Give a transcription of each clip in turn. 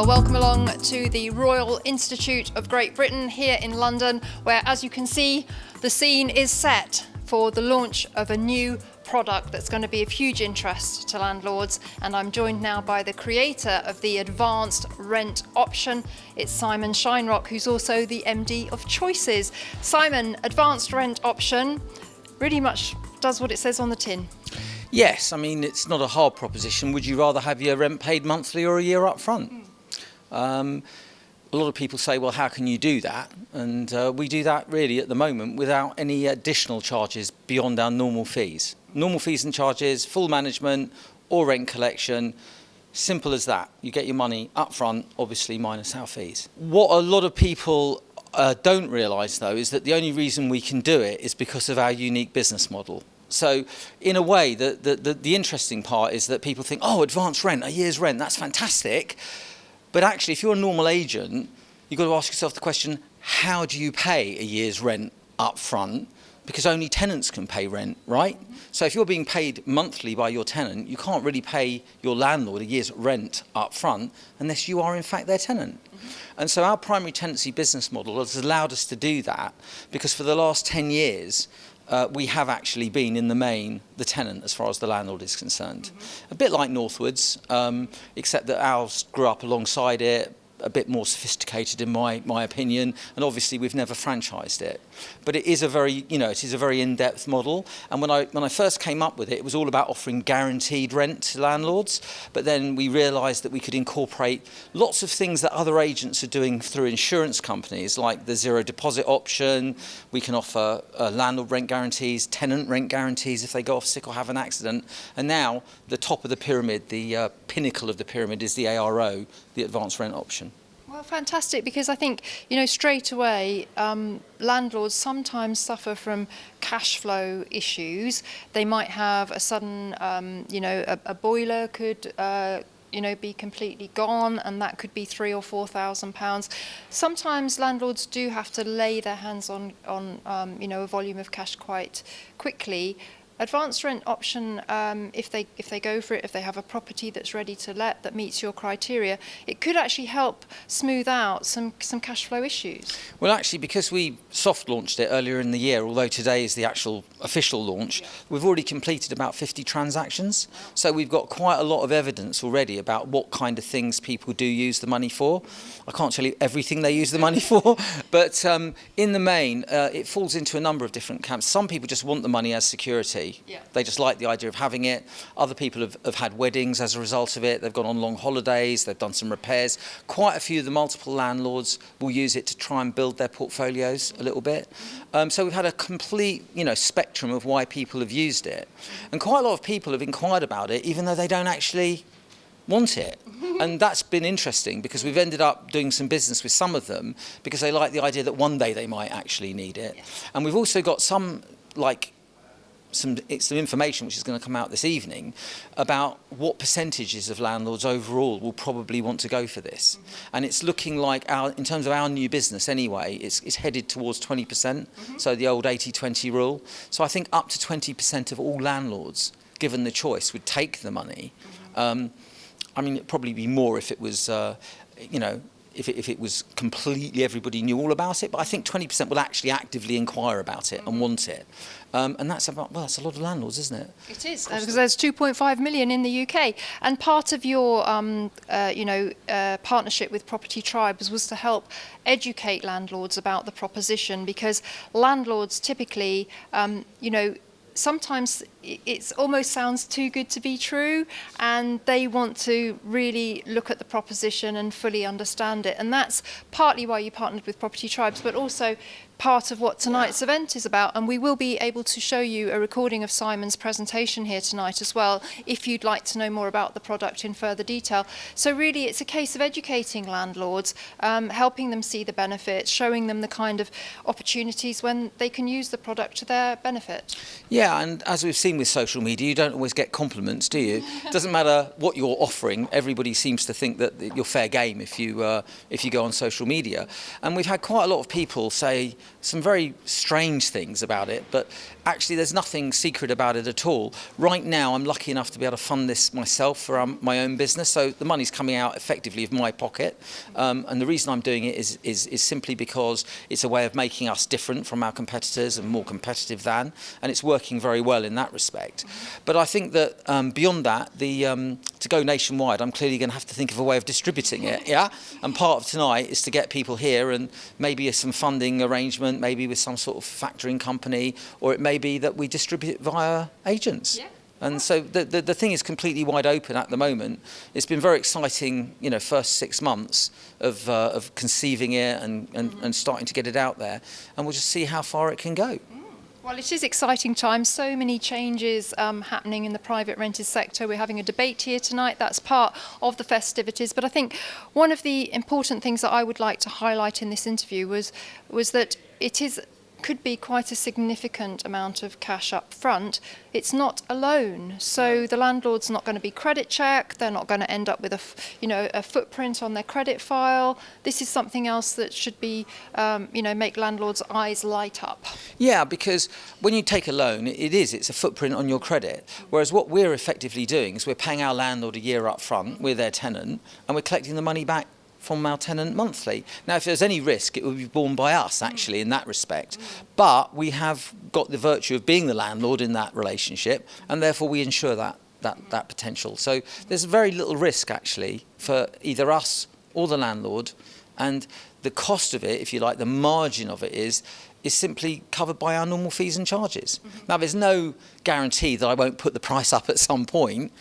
Well, welcome along to the Royal Institute of Great Britain here in London, where, as you can see, the scene is set for the launch of a new product that's going to be of huge interest to landlords. And I'm joined now by the creator of the advanced rent option. It's Simon Shinerock, who's also the MD of Choices. Simon, advanced rent option really much does what it says on the tin. Yes, I mean, it's not a hard proposition. Would you rather have your rent paid monthly or a year up front? A lot of people say, well, how can you do that? And we do that really at the moment without any additional charges beyond our normal fees. Normal fees and charges, full management or rent collection, simple as that. You get your money up front, obviously minus our fees. What a lot of people don't realise, though, is that the only reason we can do it is because of our unique business model. So in a way, the interesting part is that people think, oh, advance rent, a year's rent, that's fantastic. But actually, if you're a normal agent, you've got to ask yourself the question, how do you pay a year's rent up front? Because only tenants can pay rent, right? So if you're being paid monthly by your tenant, you can't really pay your landlord a year's rent up front unless you are in fact their tenant. And so our primary tenancy business model has allowed us to do that because for the last 10 years, we have actually been, in the main, the tenant as far as the landlord is concerned. A bit like Northwoods, except that ours grew up alongside it, a bit more sophisticated in my opinion, and obviously we've never franchised it. But it is a very, it is a very in-depth model. And when I first came up with it, it was all about offering guaranteed rent to landlords. But then we realised that we could incorporate lots of things that other agents are doing through insurance companies, like the zero deposit option. We can offer landlord rent guarantees, tenant rent guarantees if they go off sick or have an accident. And now the top of the pyramid, the pinnacle of the pyramid, is the ARO, the advanced rent option. Well, fantastic, because I think, straight away, landlords sometimes suffer from cash flow issues. They might have a sudden, a boiler could, be completely gone, and that could be £3,000 or £4,000. Sometimes landlords do have to lay their hands on a volume of cash quite quickly. Advanced rent option, if they go for it, if they have a property that's ready to let that meets your criteria, it could actually help smooth out some cash flow issues. Well, actually, because we soft launched it earlier in the year, although today is the actual official launch, we've already completed about 50 transactions. So we've got quite a lot of evidence already about what kind of things people do use the money for. I can't tell you everything they use the money for, but in the main, it falls into a number of different camps. Some people just want the money as security. Yeah. They just like the idea of having it. Other people have had weddings as a result of it. They've gone on long holidays. They've done some repairs. Quite a few of the multiple landlords will use it to try and build their portfolios a little bit. So we've had a complete, spectrum of why people have used it. And quite a lot of people have inquired about it, even though they don't actually want it. And that's been interesting because we've ended up doing some business with some of them because they like the idea that one day they might actually need it. Yes. And we've also got some information which is going to come out this evening about what percentages of landlords overall will probably want to go for this. And it's looking like, in terms of our new business anyway, it's headed towards 20%, so the old 80-20 rule. So I think up to 20% of all landlords, given the choice, would take the money. It'd probably be more if it was, if it was completely everybody knew all about it, but I think 20% will actually actively inquire about it and want it. And that's that's a lot of landlords, isn't it? It is, because there's 2.5 million in the UK. And part of your, partnership with Property Tribes was to help educate landlords about the proposition, because landlords typically, sometimes it almost sounds too good to be true, and they want to really look at the proposition and fully understand it. And that's partly why you partnered with Property Tribes, but also part of what tonight's event is about. And we will be able to show you a recording of Simon's presentation here tonight as well, if you'd like to know more about the product in further detail. So really, it's a case of educating landlords, helping them see the benefits, showing them the kind of opportunities when they can use the product to their benefit. Yeah, and as we've seen with social media, you don't always get compliments, do you? It doesn't matter what you're offering. Everybody seems to think that you're fair game if you go on social media. And we've had quite a lot of people say, some very strange things about it, but actually there's nothing secret about it at all. Right now I'm lucky enough to be able to fund this myself for my own business, so the money's coming out effectively of my pocket, and the reason I'm doing it is simply because it's a way of making us different from our competitors and more competitive than, and it's working very well in that respect. But I think that beyond that, to go nationwide, I'm clearly going to have to think of a way of distributing it, yeah? And part of tonight is to get people here and maybe some funding arrangement, maybe with some sort of factoring company, or it may be that we distribute it via agents. Yeah. And so the thing is completely wide open at the moment. It's been very exciting, first 6 months of conceiving it and starting to get it out there, and we'll just see how far it can go. Well, it is exciting times, so many changes happening in the private rented sector. We're having a debate here tonight, that's part of the festivities. But I think one of the important things that I would like to highlight in this interview was that could be quite a significant amount of cash up front. It's not a loan, so the landlord's not going to be credit checked, they're not going to end up with a footprint on their credit file. This is something else that should be, make landlords' eyes light up. Yeah, because when you take a loan, it's a footprint on your credit, whereas what we're effectively doing is we're paying our landlord a year up front, we're their tenant, and we're collecting the money back from our tenant monthly. Now, if there's any risk, it would be borne by us, actually, in that respect. But we have got the virtue of being the landlord in that relationship, and therefore we ensure that potential. So there's very little risk, actually, for either us or the landlord, and the cost of it, if you like, the margin of it is simply covered by our normal fees and charges. Now, there's no guarantee that I won't put the price up at some point,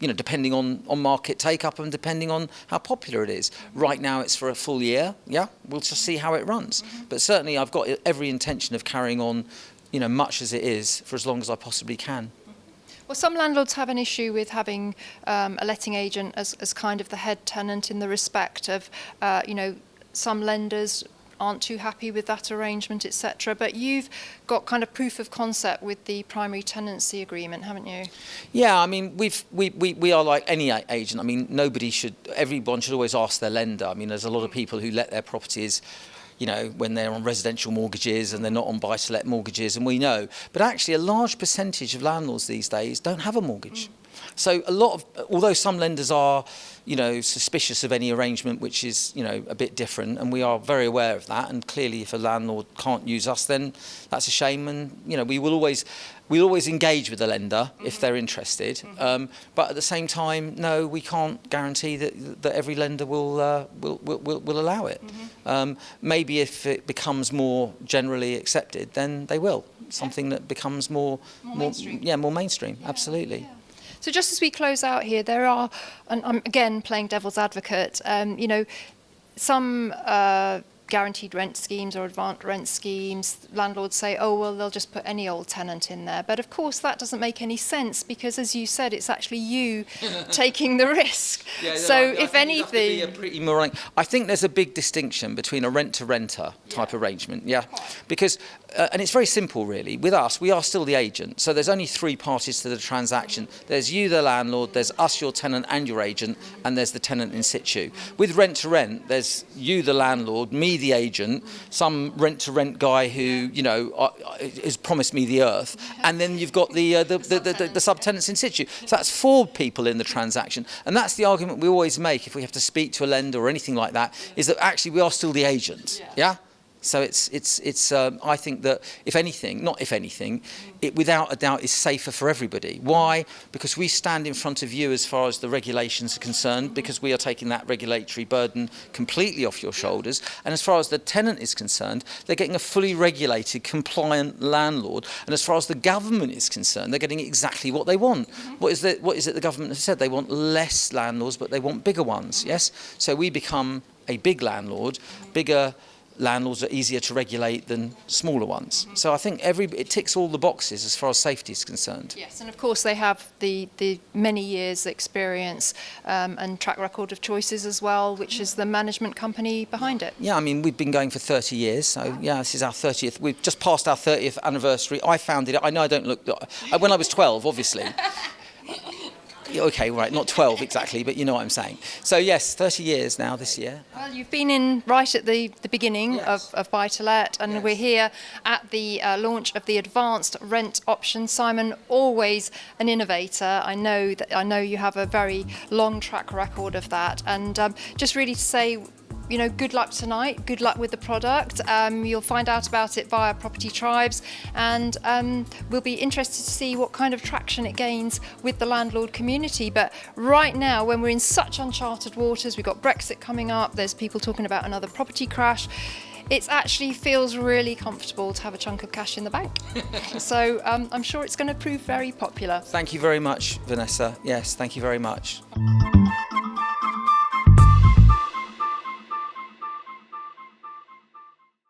depending on market take-up and depending on how popular it is. Right now it's for a full year, yeah? We'll just see how it runs. But certainly I've got every intention of carrying on, much as it is, for as long as I possibly can. Well, some landlords have an issue with having a letting agent as kind of the head tenant, in the respect of, some lenders aren't too happy with that arrangement, etc. But you've got kind of proof of concept with the primary tenancy agreement, haven't you? Yeah, I mean, we are like any agent. I mean, everyone should always ask their lender. I mean, there's a lot of people who let their properties, when they're on residential mortgages and they're not on buy-to-let mortgages, and we know. But actually, a large percentage of landlords these days don't have a mortgage. So although some lenders are, suspicious of any arrangement which is, a bit different, and we are very aware of that, and clearly if a landlord can't use us, then that's a shame, and, we'll always engage with the lender if they're interested, but at the same time, no, we can't guarantee that every lender will allow it. Maybe if it becomes more generally accepted, then they will. Something that becomes more mainstream. Yeah, more mainstream, absolutely. Yeah. So just as we close out here, there are, and I'm again playing devil's advocate, some guaranteed rent schemes or advanced rent schemes, landlords say, oh, well, they'll just put any old tenant in there. But of course, that doesn't make any sense because, as you said, it's actually you taking the risk. Yeah, so if anything... You have to be a pretty moronic. I think there's a big distinction between a rent-to-renter type arrangement, because, and it's very simple, really. With us, we are still the agent. So there's only 3 parties to the transaction. There's you, the landlord, there's us, your tenant, and your agent, and there's the tenant in situ. With rent-to-rent, therethere's you, the landlord, me, the agent, some rent-to-rent guy who, has promised me the earth, and then you've got the subtenants in situ. So that's 4 people in the transaction, and that's the argument we always make if we have to speak to a lender or anything like that, is that actually we are still the agent, yeah? So it's I think that if anything, it without a doubt is safer for everybody. Why? Because we stand in front of you as far as the regulations are concerned, because we are taking that regulatory burden completely off your shoulders. And as far as the tenant is concerned, they're getting a fully regulated, compliant landlord. And as far as the government is concerned, they're getting exactly what they want. What is it the government has said? They want less landlords, but they want bigger ones, yes? So we become a big landlord, bigger landlords are easier to regulate than smaller ones. So I think it ticks all the boxes as far as safety is concerned. Yes, and of course they have the many years experience and track record of choices as well, which is the management company behind it. Yeah, I mean, we've been going for 30 years, so yeah, this is our 30th. We've just passed our 30th anniversary. I founded it. I know I don't look... When I was 12, obviously. Okay, right, not 12 exactly, but you know what I'm saying. So yes, 30 years now this year. Well, you've been in right at the beginning Yes. of Buy to Let, and Yes. we're here at the launch of the advanced rent option. Simon, always an innovator. I know you have a very long track record of that, and just really to say, you know, good luck tonight, good luck with the product. You'll find out about it via Property Tribes, and we'll be interested to see what kind of traction it gains with the landlord community. But right now, when we're in such uncharted waters, we've got Brexit coming up, there's people talking about another property crash, it actually feels really comfortable to have a chunk of cash in the bank. So I'm sure it's going to prove very popular. Thank you very much, Vanessa. Yes, thank you very much.